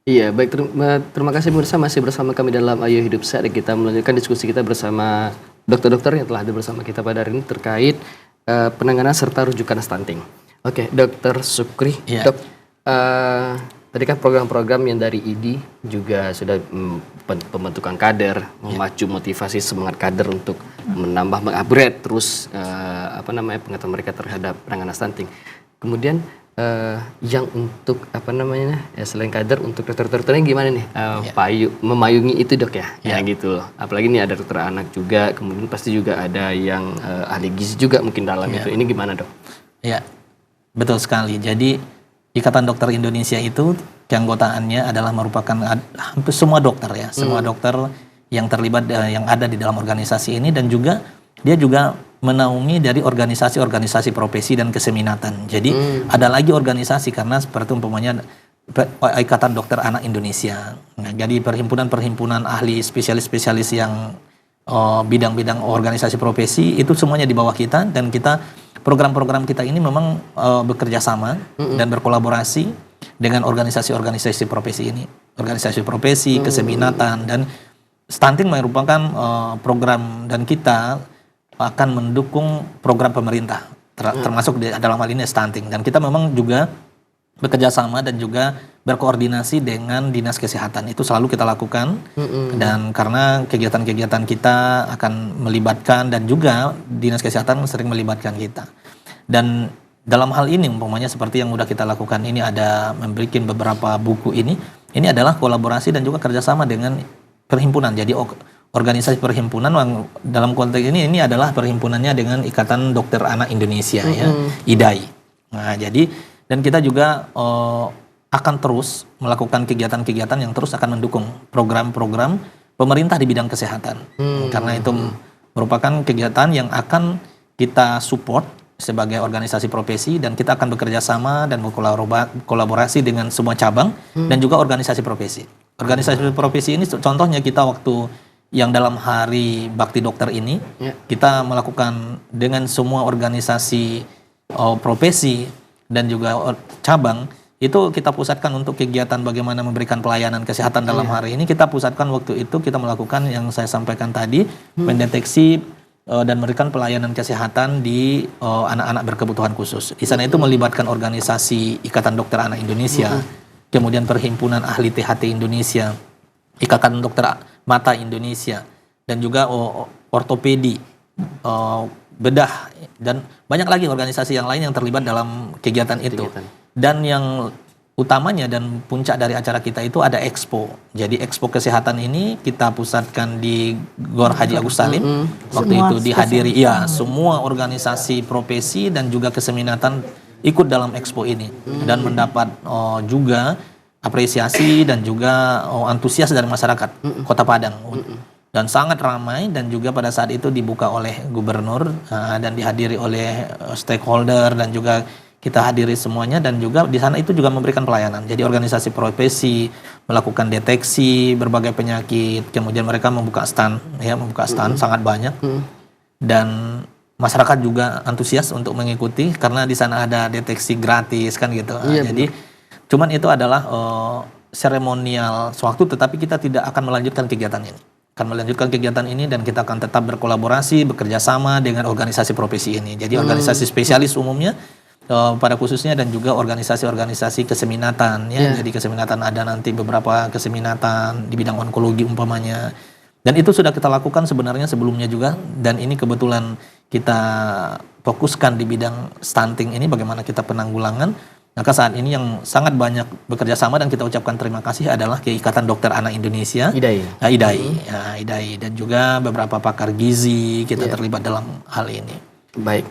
Iya, baik, terima kasih pemirsa, masih bersama kami dalam Ayo Hidup Sehat. Kita melanjutkan diskusi kita bersama dokter-dokter yang telah hadir bersama kita pada hari ini terkait penanganan serta rujukan stunting. Oke, Dokter Sukri, Dok, tadi kan program-program yang dari ID juga sudah pembentukan kader, memacu motivasi semangat kader untuk menambah, mengupgrade terus pengetahuan mereka terhadap penanganan stunting. Kemudian yang untuk selain kader untuk dokter-dokternya gimana nih memayungi itu dok ya, ya gitu loh. Apalagi nih ada dokter anak juga, kemudian pasti juga ada yang ahli gizi juga mungkin dalam itu. Ini gimana dok? Ya, betul sekali. Jadi Ikatan Dokter Indonesia itu keanggotaannya adalah merupakan hampir semua dokter ya, semua dokter yang terlibat yang ada di dalam organisasi ini, dan juga dia juga menaungi dari organisasi-organisasi profesi dan keseminatan. Jadi ada lagi organisasi karena seperti umpamanya Ikatan Dokter Anak Indonesia. Nah, jadi perhimpunan-perhimpunan ahli spesialis-spesialis yang bidang-bidang organisasi profesi itu semuanya di bawah kita, dan kita program-program kita ini memang bekerja sama dan berkolaborasi dengan organisasi-organisasi profesi ini. Organisasi profesi, keseminatan, dan stunting merupakan program, dan kita akan mendukung program pemerintah termasuk dalam hal ini stunting, dan kita memang juga bekerja sama dan juga berkoordinasi dengan Dinas Kesehatan. Itu selalu kita lakukan, dan karena kegiatan-kegiatan kita akan melibatkan, dan juga Dinas Kesehatan sering melibatkan kita. Dan dalam hal ini umpamanya seperti yang sudah kita lakukan ini, ada membuat beberapa buku ini adalah kolaborasi dan juga kerjasama dengan perhimpunan. Jadi organisasi perhimpunan dalam konteks ini adalah perhimpunannya dengan Ikatan Dokter Anak Indonesia ya, IDAI. Nah, jadi dan kita juga akan terus melakukan kegiatan-kegiatan yang terus akan mendukung program-program pemerintah di bidang kesehatan. Karena itu merupakan kegiatan yang akan kita support sebagai organisasi profesi, dan kita akan bekerja sama dan berkolaborasi dengan semua cabang dan juga organisasi profesi. Organisasi profesi ini contohnya kita waktu yang dalam hari Bakti Dokter ini kita melakukan dengan semua organisasi profesi dan juga cabang, itu kita pusatkan untuk kegiatan bagaimana memberikan pelayanan kesehatan dalam hari ini. Kita pusatkan waktu itu, kita melakukan yang saya sampaikan tadi, mendeteksi dan memberikan pelayanan kesehatan di anak-anak berkebutuhan khusus. Di sana itu melibatkan organisasi Ikatan Dokter Anak Indonesia, kemudian Perhimpunan Ahli THT Indonesia, Ikatan Dokter Mata Indonesia, dan juga ortopedi, bedah, dan banyak lagi organisasi yang lain yang terlibat dalam kegiatan itu. Dan yang utamanya dan puncak dari acara kita itu ada Expo. Jadi Expo Kesehatan ini kita pusatkan di Gor Haji Agus Salim. Waktu itu dihadiri semua organisasi profesi dan juga keseminatan ikut dalam Expo ini, dan mendapat juga apresiasi dan juga antusias dari masyarakat Kota Padang. Dan sangat ramai, dan juga pada saat itu dibuka oleh gubernur dan dihadiri oleh stakeholder, dan juga kita hadiri semuanya, dan juga di sana itu juga memberikan pelayanan. Jadi organisasi profesi melakukan deteksi berbagai penyakit, kemudian mereka membuka stand sangat banyak, dan masyarakat juga antusias untuk mengikuti karena di sana ada deteksi gratis kan gitu. Jadi cuman itu adalah seremonial sewaktu, tetapi kita tidak akan melanjutkan kegiatan ini, dan kita akan tetap berkolaborasi, bekerja sama dengan organisasi profesi ini. Jadi organisasi spesialis umumnya pada khususnya, dan juga organisasi-organisasi keseminatan ya. Jadi keseminatan ada nanti beberapa keseminatan di bidang onkologi umpamanya. Dan itu sudah kita lakukan sebenarnya sebelumnya juga, dan ini kebetulan kita fokuskan di bidang stunting ini, bagaimana kita penanggulangan. Maka saat ini yang sangat banyak bekerja sama dan kita ucapkan terima kasih adalah ke Ikatan Dokter Anak Indonesia, IDAI, dan juga beberapa pakar gizi kita terlibat dalam hal ini. Baik.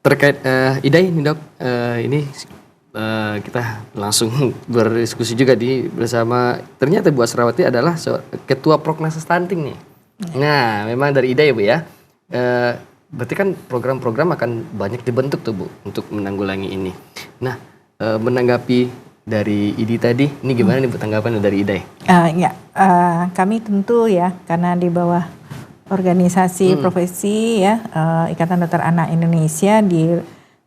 Terkait IDAI nih dok, ini kita langsung berdiskusi juga bersama, ternyata Bu Asrawati adalah Ketua Prognosis Stunting nih. Nah, memang dari IDAI Bu ya. Berarti kan program-program akan banyak dibentuk tuh Bu untuk menanggulangi ini. Nah, menanggapi dari IDI tadi, ini gimana nih Bu tanggapan dari IDAI? Kami tentu ya, karena di bawah organisasi profesi ya, Ikatan Dokter Anak Indonesia, di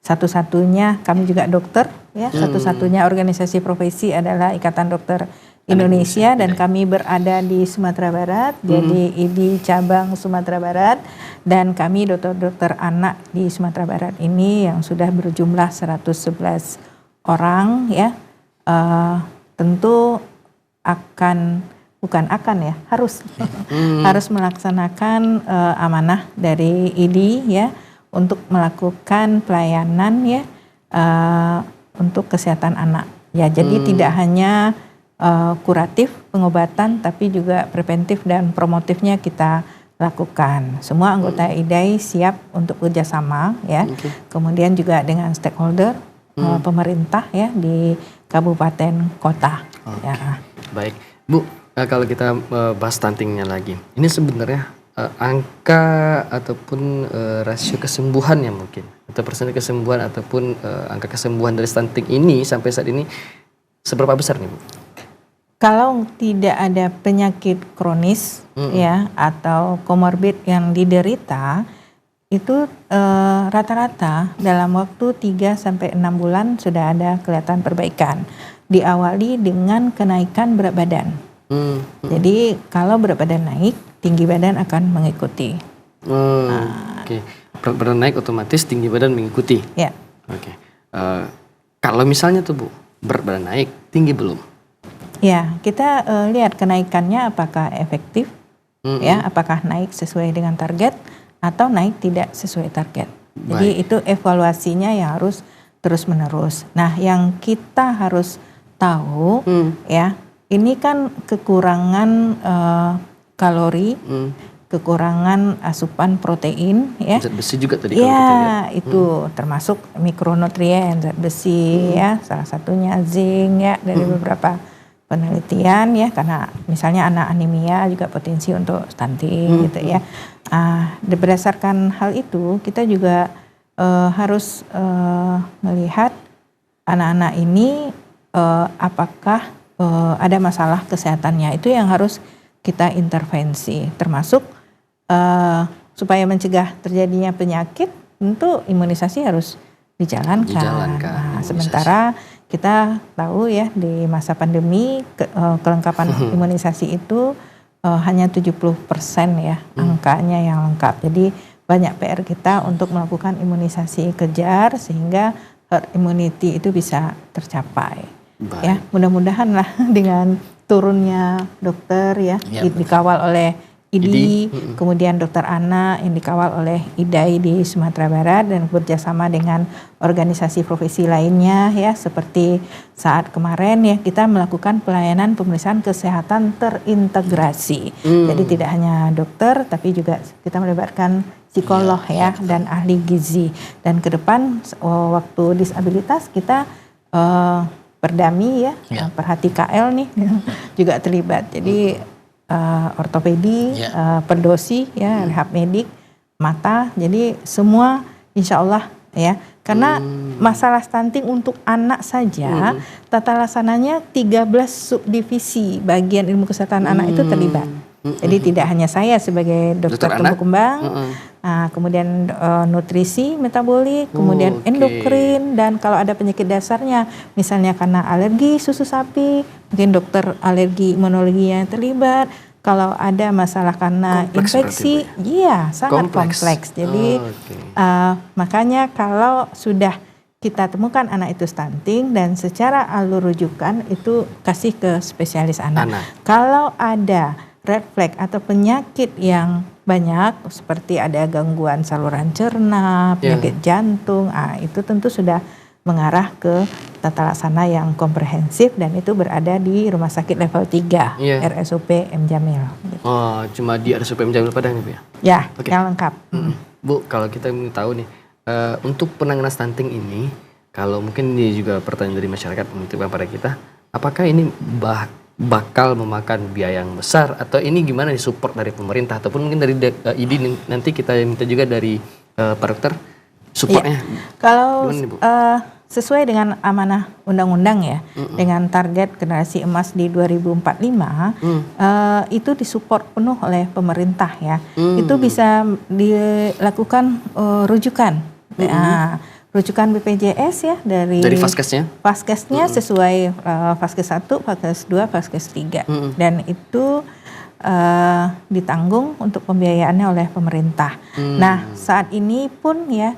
satu-satunya kami juga dokter ya, satu-satunya organisasi profesi adalah Ikatan Dokter Indonesia, dan kami berada di Sumatera Barat, jadi IDI cabang Sumatera Barat, dan kami dokter-dokter anak di Sumatera Barat ini yang sudah berjumlah 111 orang ya, tentu harus melaksanakan amanah dari IDI ya, untuk melakukan pelayanan ya, untuk kesehatan anak ya. Jadi tidak hanya kuratif pengobatan, tapi juga preventif dan promotifnya kita lakukan. Semua anggota IDAI siap untuk kerjasama ya, kemudian juga dengan stakeholder pemerintah ya di kabupaten kota. Ya. Baik, Bu, kalau kita bahas stuntingnya lagi, ini sebenarnya angka ataupun rasio kesembuhannya mungkin, atau persen kesembuhan ataupun angka kesembuhan dari stunting ini sampai saat ini seberapa besar nih Bu? Kalau tidak ada penyakit kronis ya atau komorbid yang diderita, itu rata-rata dalam waktu 3-6 bulan sudah ada kelihatan perbaikan. Diawali dengan kenaikan berat badan. Jadi kalau berat badan naik, tinggi badan akan mengikuti. Berat badan naik otomatis tinggi badan mengikuti. Ya. Kalau misalnya tuh Bu, berat badan naik, tinggi belum? Ya, kita lihat kenaikannya apakah efektif, ya, apakah naik sesuai dengan target, atau naik tidak sesuai target. Jadi itu evaluasinya yang harus terus-menerus. Nah, yang kita harus tahu ya, ini kan kekurangan kalori, kekurangan asupan protein ya. Zat besi juga tadi ya, kalau kita lihat. Itu termasuk mikronutrien, zat besi ya, salah satunya zinc ya, dari beberapa penelitian ya, karena misalnya anak anemia juga potensi untuk stunting gitu ya. Berdasarkan hal itu kita juga harus melihat anak-anak ini apakah ada masalah kesehatannya, itu yang harus kita intervensi, termasuk supaya mencegah terjadinya penyakit, tentu imunisasi harus dijalankan. Sementara kita tahu ya di masa pandemi kelengkapan imunisasi itu hanya 70% ya angkanya yang lengkap. Jadi banyak PR kita untuk melakukan imunisasi kejar sehingga herd immunity itu bisa tercapai. Ya, mudah-mudahan lah dengan turunnya dokter ya, dikawal oleh IDI, kemudian dokter anak yang dikawal oleh IDAI di Sumatera Barat dan bekerjasama dengan organisasi profesi lainnya ya, seperti saat kemarin ya kita melakukan pelayanan pemeriksaan kesehatan terintegrasi. Jadi tidak hanya dokter tapi juga kita melibatkan psikolog ya dan ahli gizi. Dan ke depan waktu disabilitas kita Perdami ya, Perhati KL nih juga terlibat. Jadi ortopedi, perdosi ya, rehab medik, mata. Jadi semua insya Allah ya. Karena masalah stunting untuk anak saja tata laksananya 13 subdivisi bagian ilmu kesehatan anak itu terlibat. Jadi tidak hanya saya sebagai dokter tumbuh kembang, kemudian nutrisi, metabolik, kemudian endokrin, dan kalau ada penyakit dasarnya, misalnya karena alergi susu sapi, mungkin dokter alergi imunologi yang terlibat. Kalau ada masalah karena infeksi, iya sangat kompleks. Jadi makanya kalau sudah kita temukan anak itu stunting dan secara alur rujukan itu kasih ke spesialis anak. Kalau ada red flag atau penyakit yang banyak seperti ada gangguan saluran cerna, penyakit jantung, itu tentu sudah mengarah ke tata laksana yang komprehensif dan itu berada di rumah sakit level 3 RSUP M Jamil. Oh, cuma di RSUP M Jamil Padang ya, Bu ya? Ya, yang lengkap. Bu, kalau kita ingin tahu nih, untuk penanganan stunting ini, kalau mungkin ini juga pertanyaan dari masyarakat menitipkan pada kita, apakah ini bakal memakan biaya yang besar atau ini gimana nih support dari pemerintah ataupun mungkin dari ID nanti kita minta juga dari Pak Dokter supportnya. Kalau sesuai dengan amanah undang-undang ya, dengan target generasi emas di 2045, itu disupport penuh oleh pemerintah ya. Itu bisa dilakukan rujukan. Rujukan BPJS ya dari Faskesnya? Faskesnya sesuai Faskes 1, Faskes 2, Faskes 3. Dan itu ditanggung untuk pembiayaannya oleh pemerintah. Nah, saat ini pun ya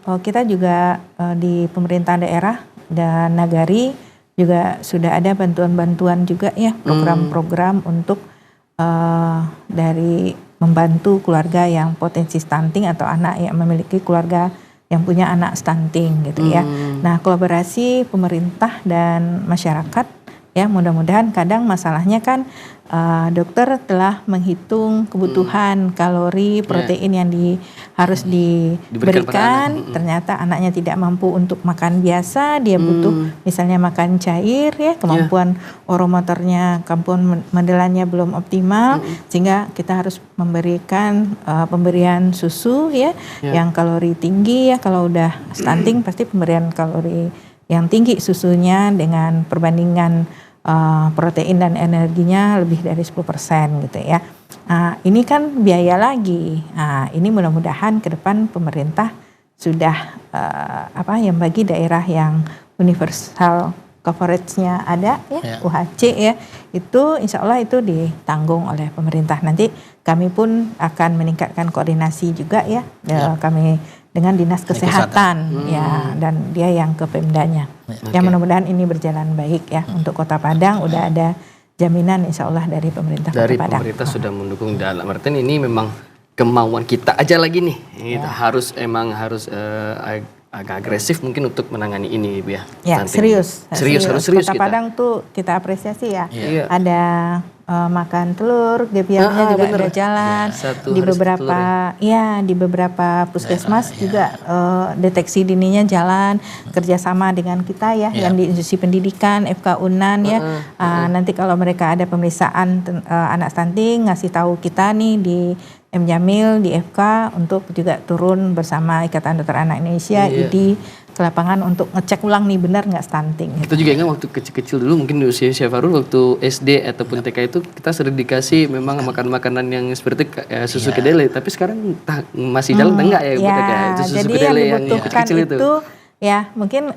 kita juga di pemerintah daerah dan nagari juga sudah ada bantuan-bantuan juga ya, program-program untuk dari membantu keluarga yang potensi stunting atau anak yang memiliki keluarga yang punya anak stunting gitu ya. Nah, kolaborasi pemerintah dan masyarakat ya, mudah-mudahan kadang masalahnya kan dokter telah menghitung kebutuhan kalori, protein yang harus diberikan. Ternyata anaknya tidak mampu untuk makan biasa, dia butuh misalnya makan cair ya, kemampuan oromotornya, kemampuan mendelannya belum optimal, sehingga kita harus memberikan pemberian susu ya, yang kalori tinggi ya. Kalau udah stunting pasti pemberian kalori yang tinggi susunya dengan perbandingan protein dan energinya lebih dari 10% gitu ya. Ini kan biaya lagi. Ini mudah-mudahan ke depan pemerintah sudah yang bagi daerah yang universal coverage-nya ada ya, UHC ya, itu insya Allah itu ditanggung oleh pemerintah. Nanti kami pun akan meningkatkan koordinasi juga ya, kami dengan dinas kesehatan ya, dan dia yang ke Pemdanya. Ya mudah-mudahan ini berjalan baik ya. Untuk Kota Padang udah ada jaminan insya Allah dari pemerintah Kota Padang. Pemerintah sudah mendukung, dalam artian ini memang kemauan kita aja lagi nih. Kita harus agak agresif mungkin untuk menangani ini ya. Ya, serius. Harus serius Kota kita. Padang tuh kita apresiasi ya. Ada makan telur, GPR-nya juga ada jalan di beberapa di beberapa puskesmas juga deteksi dininya jalan, kerjasama dengan kita ya, yang di institusi pendidikan FK Unan ya. Nanti kalau mereka ada pemeriksaan anak stunting, ngasih tahu kita nih di M Jamil di FK untuk juga turun bersama Ikatan Dokter Anak Indonesia ID ke lapangan untuk ngecek ulang nih benar nggak stunting. Kita juga ingat waktu kecil-kecil dulu mungkin di usia Farul waktu SD ataupun TK itu kita sering dikasih memang makan makanan yang seperti susu kedelai, tapi sekarang masih jalan enggak ya susu jadi kedelai yang dibutuhkan kecil itu ya mungkin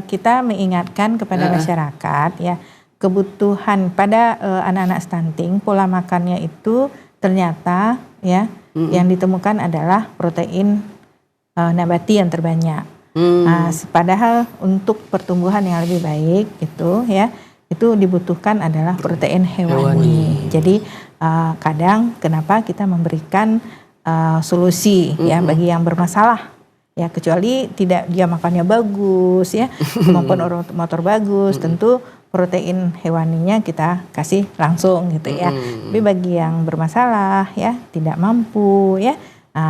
kita mengingatkan kepada masyarakat ya, kebutuhan pada anak-anak stunting, pola makannya itu ternyata ya yang ditemukan adalah protein nabati yang terbanyak. Padahal untuk pertumbuhan yang lebih baik itu dibutuhkan adalah protein hewani. Jadi kadang kenapa kita memberikan solusi ya bagi yang bermasalah ya, kecuali tidak dia makannya bagus ya, kemampuan motor bagus, tentu protein hewaninya kita kasih langsung gitu ya. Tapi bagi yang bermasalah ya, tidak mampu ya,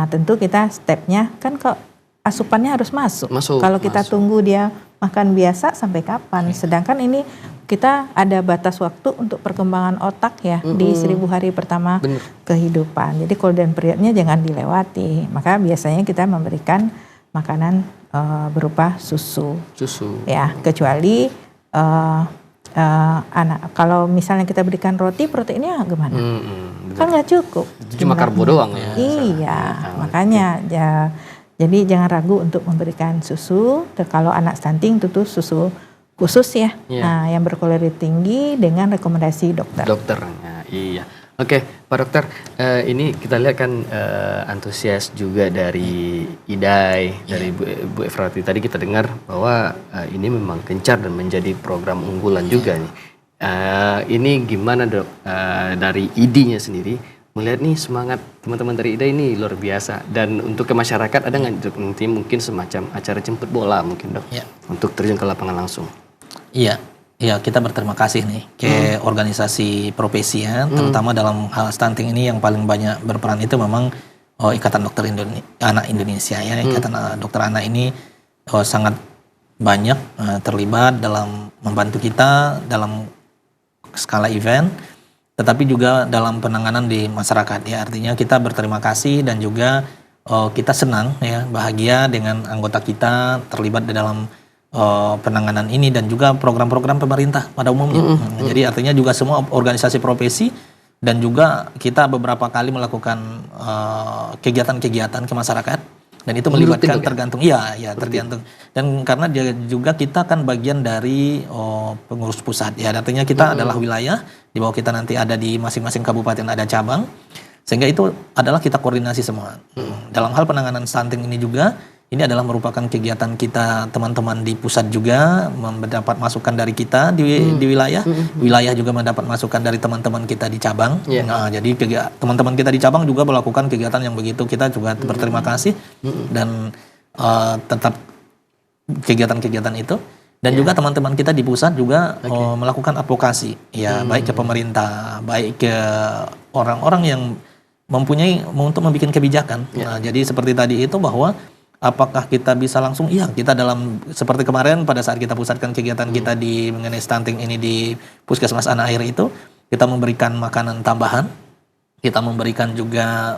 tentu kita stepnya kan kok asupannya harus masuk. Kalau kita tunggu dia makan biasa sampai kapan? Sedangkan ini kita ada batas waktu untuk perkembangan otak ya di 1000 hari pertama kehidupan. Jadi golden periodnya jangan dilewati. Maka biasanya kita memberikan makanan berupa susu. Ya, kecuali anak kalau misalnya kita berikan roti, proteinnya gimana? Kan nggak cukup. Cuma karbo doang ya. Iya, makanya jadi jangan ragu untuk memberikan susu. Kalau anak stunting itu tuh susu khusus ya, nah, yang berkalori tinggi dengan rekomendasi dokter. Dokternya, iya. Oke, Pak Dokter, ini kita lihat kan antusias juga dari IDAI, dari Bu Efrawati. Tadi kita dengar bahwa ini memang gencar dan menjadi program unggulan juga nih. Ini gimana Dok, dari ID-nya sendiri, melihat nih semangat teman-teman dari IDAI ini luar biasa. Dan untuk ke masyarakat ada nggak Dok, nanti mungkin semacam acara jemput bola mungkin Dok, untuk terjun ke lapangan langsung? Iya, kita berterima kasih nih ke organisasi profesi ya, terutama dalam hal stunting ini yang paling banyak berperan itu memang Ikatan Dokter Anak Indonesia ya. Ikatan Dokter Anak ini sangat banyak terlibat dalam membantu kita dalam skala event, tetapi juga dalam penanganan di masyarakat ya. Artinya kita berterima kasih dan juga kita senang ya, bahagia dengan anggota kita terlibat di dalam penanganan ini dan juga program-program pemerintah pada umumnya. Jadi artinya juga semua organisasi profesi dan juga kita beberapa kali melakukan kegiatan-kegiatan ke masyarakat dan itu melibatkan tergantung tergantung dan karena dia juga kita kan bagian dari pengurus pusat ya, artinya kita adalah wilayah di bawah kita nanti ada di masing-masing kabupaten ada cabang, sehingga itu adalah kita koordinasi semua. Dalam hal penanganan stunting ini juga ini adalah merupakan kegiatan kita teman-teman di pusat juga mendapat masukan dari kita di wilayah. Wilayah juga mendapat masukan dari teman-teman kita di cabang. Nah, jadi teman-teman kita di cabang juga melakukan kegiatan yang begitu. Kita juga berterima kasih dan tetap kegiatan-kegiatan itu. Dan juga teman-teman kita di pusat juga melakukan advokasi, ya baik ke pemerintah, baik ke orang-orang yang mempunyai untuk membuat kebijakan. Nah, jadi seperti tadi itu bahwa apakah kita bisa langsung? Iya, kita dalam seperti kemarin pada saat kita pusatkan kegiatan kita di mengenai stunting ini di Puskesmas Anak Air itu, kita memberikan makanan tambahan, kita memberikan juga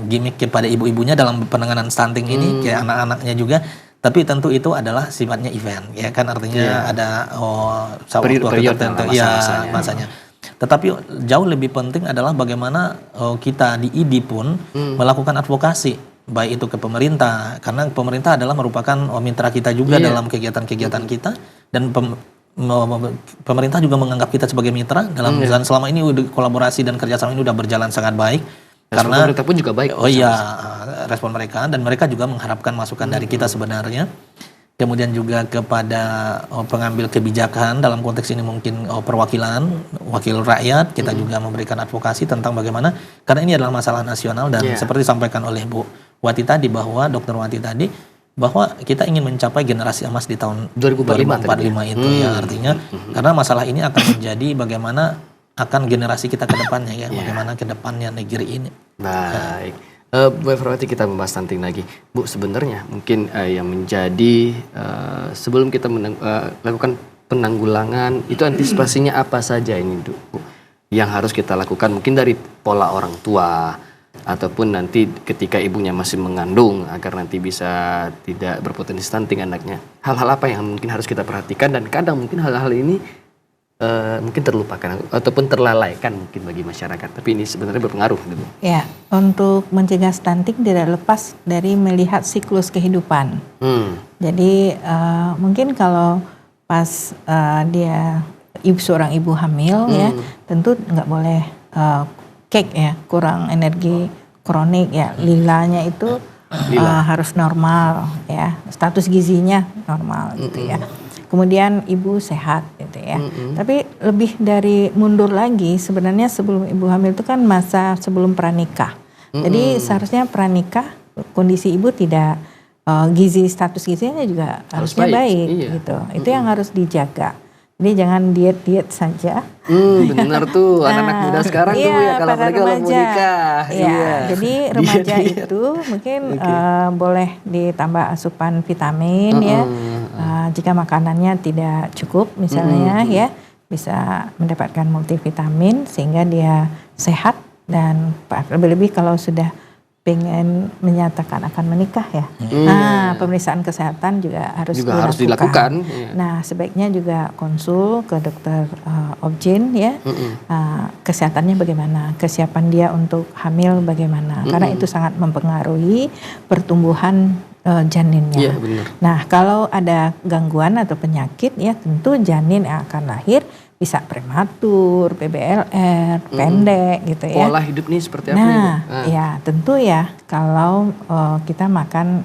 gimmick kepada ibu-ibunya dalam penanganan stunting ini, kayak anak-anaknya juga. Tapi tentu itu adalah sifatnya event, ya kan artinya ada waktu tertentu, masanya. Tetapi jauh lebih penting adalah bagaimana kita di ID pun melakukan advokasi. Baik itu ke pemerintah, karena pemerintah adalah merupakan mitra kita juga dalam kegiatan-kegiatan kita, dan pemerintah juga menganggap kita sebagai mitra dalam dan selama ini kolaborasi dan kerjasama ini sudah berjalan sangat baik. Karena pemerintah pun juga baik. Respon mereka dan mereka juga mengharapkan masukan dari kita sebenarnya. Kemudian juga kepada pengambil kebijakan dalam konteks ini mungkin perwakilan, wakil rakyat, kita juga memberikan advokasi tentang bagaimana, karena ini adalah masalah nasional dan seperti disampaikan oleh Bu Wati tadi bahwa Dr. Wati tadi bahwa kita ingin mencapai generasi emas di tahun 2045 itu ya, artinya karena masalah ini akan menjadi bagaimana akan generasi kita ke depannya ya, bagaimana ke depannya negeri ini. Baik. Bu Efrawati, kita membahas stunting lagi. Bu, sebenarnya mungkin yang menjadi sebelum kita lakukan penanggulangan itu antisipasinya apa saja ini Bu yang harus kita lakukan, mungkin dari pola orang tua ataupun nanti ketika ibunya masih mengandung agar nanti bisa tidak berpotensi stunting anaknya. Hal-hal apa yang mungkin harus kita perhatikan, dan kadang mungkin hal-hal ini mungkin terlupakan ataupun terlalaikan mungkin bagi masyarakat, tapi ini sebenarnya berpengaruh gitu. Ya, untuk mencegah stunting tidak lepas dari melihat siklus kehidupan. Jadi mungkin kalau pas dia seorang ibu hamil ya, tentu nggak boleh kurang energi kronik ya, lilanya itu harus normal ya, status gizinya normal gitu ya. Kemudian ibu sehat gitu ya. Tapi lebih dari mundur lagi sebenarnya, sebelum ibu hamil itu kan masa sebelum pranikah. Jadi seharusnya pranikah kondisi ibu tidak status gizinya juga harusnya baik gitu. Itu yang harus dijaga. Jadi jangan diet saja. Benar tuh anak-anak muda sekarang tuh ya, kalau mereka mau nikah. Jadi remaja itu mungkin boleh ditambah asupan vitamin ya. jika makanannya tidak cukup misalnya ya, bisa mendapatkan multivitamin sehingga dia sehat. Dan lebih-lebih kalau sudah pengen menyatakan akan menikah ya, nah pemeriksaan kesehatan juga harus dilakukan. Nah sebaiknya juga konsul ke dokter obgyn ya, kesehatannya bagaimana, kesiapan dia untuk hamil bagaimana, karena itu sangat mempengaruhi pertumbuhan janinnya. Iya, benar. Nah kalau ada gangguan atau penyakit ya, tentu janin yang akan lahir bisa prematur, PBLR, pendek gitu ya. Pola hidup nih seperti apa nih, Bu? Ya tentu ya kalau kita makan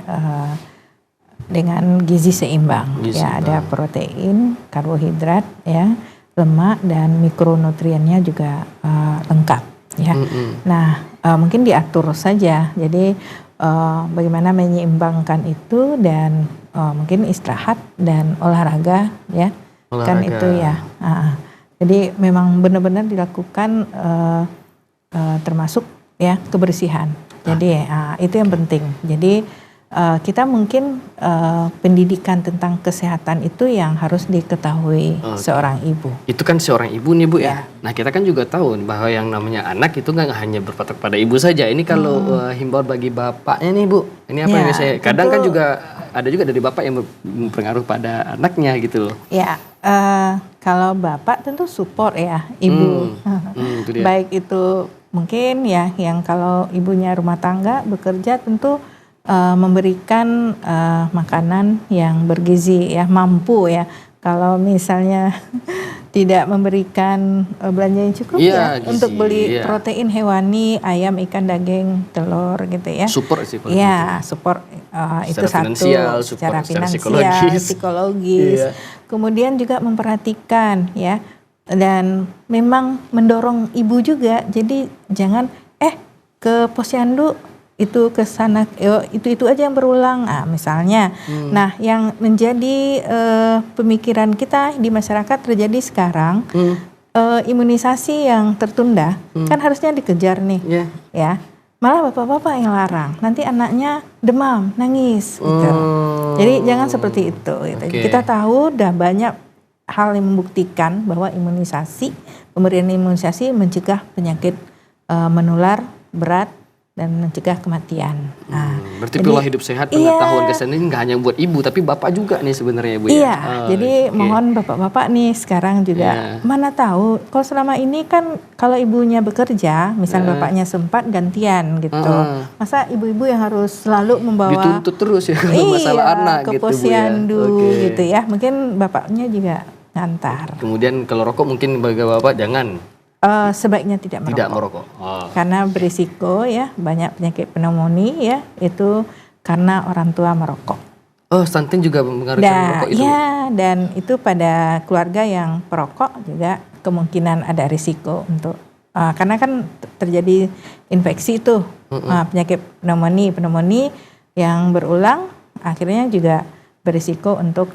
dengan gizi seimbang, ada protein, karbohidrat, ya, lemak dan mikronutriennya juga lengkap ya. Nah mungkin diatur saja. Jadi bagaimana menyeimbangkan itu dan mungkin istirahat dan olahraga ya. Kan itu ya. Jadi memang benar-benar dilakukan termasuk ya kebersihan. Jadi itu yang penting. Jadi kita mungkin pendidikan tentang kesehatan itu yang harus diketahui seorang ibu. Itu kan seorang ibu nih Bu ya. Nah kita kan juga tahu bahwa yang namanya anak itu nggak hanya berpatok pada ibu saja. Ini kalau himbauan bagi bapaknya nih Bu. Ini apa yang biasanya? Kadang kan juga ada juga dari bapak yang berpengaruh pada anaknya gitu loh. Ya. Kalau bapak tentu support ya ibu, itu dia. Baik itu mungkin ya yang kalau ibunya rumah tangga bekerja tentu memberikan makanan yang bergizi ya, mampu ya. Kalau misalnya tidak memberikan belanja yang cukup gizi, untuk beli protein hewani, ayam, ikan, daging, telur gitu ya. Support sih. Ya, support itu satu. Secara finansial, psikologis. Kemudian juga memperhatikan ya, dan memang mendorong ibu juga. Jadi jangan ke posyandu itu ke sana itu aja yang berulang. Misalnya. Nah, yang menjadi pemikiran kita di masyarakat terjadi sekarang imunisasi yang tertunda kan harusnya dikejar nih. Ya. Malah bapak-bapak yang larang, nanti anaknya demam, nangis gitu. Jadi jangan seperti itu gitu. Kita tahu udah banyak hal yang membuktikan bahwa pemberian imunisasi mencegah penyakit menular berat dan mencegah kematian. Berarti pola hidup sehat, pengetahuan kesehatan ini nggak hanya buat ibu tapi bapak juga nih sebenarnya Bu ya. Jadi mohon bapak-bapak nih sekarang juga mana tahu kalau selama ini kan kalau ibunya bekerja, misalnya bapaknya sempat gantian gitu. Masa ibu-ibu yang harus selalu membawa dituntut terus ya kalau masalah anak ke gitu posyandu gitu ya. Mungkin bapaknya juga ngantar. Kemudian kalau rokok mungkin bagi bapak jangan. Sebaiknya tidak merokok. Karena berisiko ya banyak penyakit pneumonia ya itu karena orang tua merokok. Stunting juga mempengaruhi merokok itu. Ya, dan itu pada keluarga yang perokok juga kemungkinan ada risiko untuk karena kan terjadi infeksi itu penyakit pneumonia yang berulang akhirnya juga berisiko untuk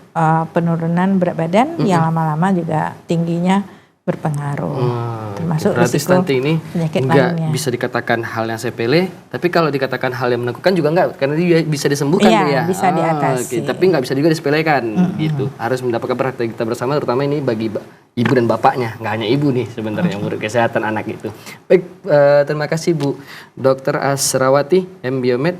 penurunan berat badan yang lama-lama juga tingginya berpengaruh. Termasuk berarti risiko stunting ini penyakit nggak lainnya. bisa dikatakan hal yang sepele, tapi kalau dikatakan hal yang menakutkan juga enggak, karena dia bisa disembuhkan ya. Bisa diatasi. Tapi nggak bisa juga disepelekan gitu. Harus mendapatkan perhatian kita bersama, terutama ini bagi ibu dan bapaknya, nggak hanya ibu nih sebenarnya yang urus kesehatan anak itu. Baik, terima kasih Bu Dr. Asrawati M. Biomed,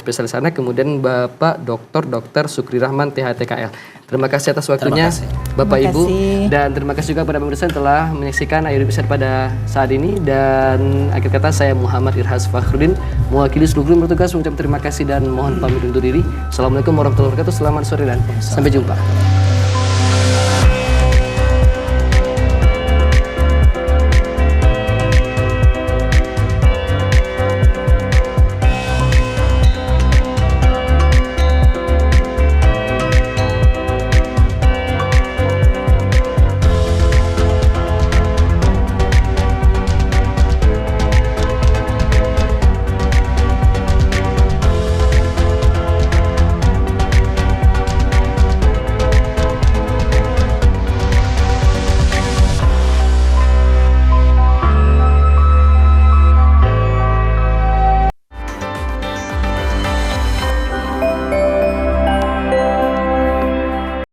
spesialis anak, kemudian Bapak Dr. Sukri Rahman THTKL. Terima kasih atas waktunya Bapak Ibu, dan terima kasih juga kepada pemirsa yang telah menyaksikan Ayo Hidup Sehat pada saat ini. Dan akhir kata saya Muhammad Irhas Fakhrudin mewakili seluruh kru bertugas mengucapkan terima kasih dan mohon pamit undur diri. Assalamualaikum warahmatullahi wabarakatuh. Selamat sore dan sampai jumpa.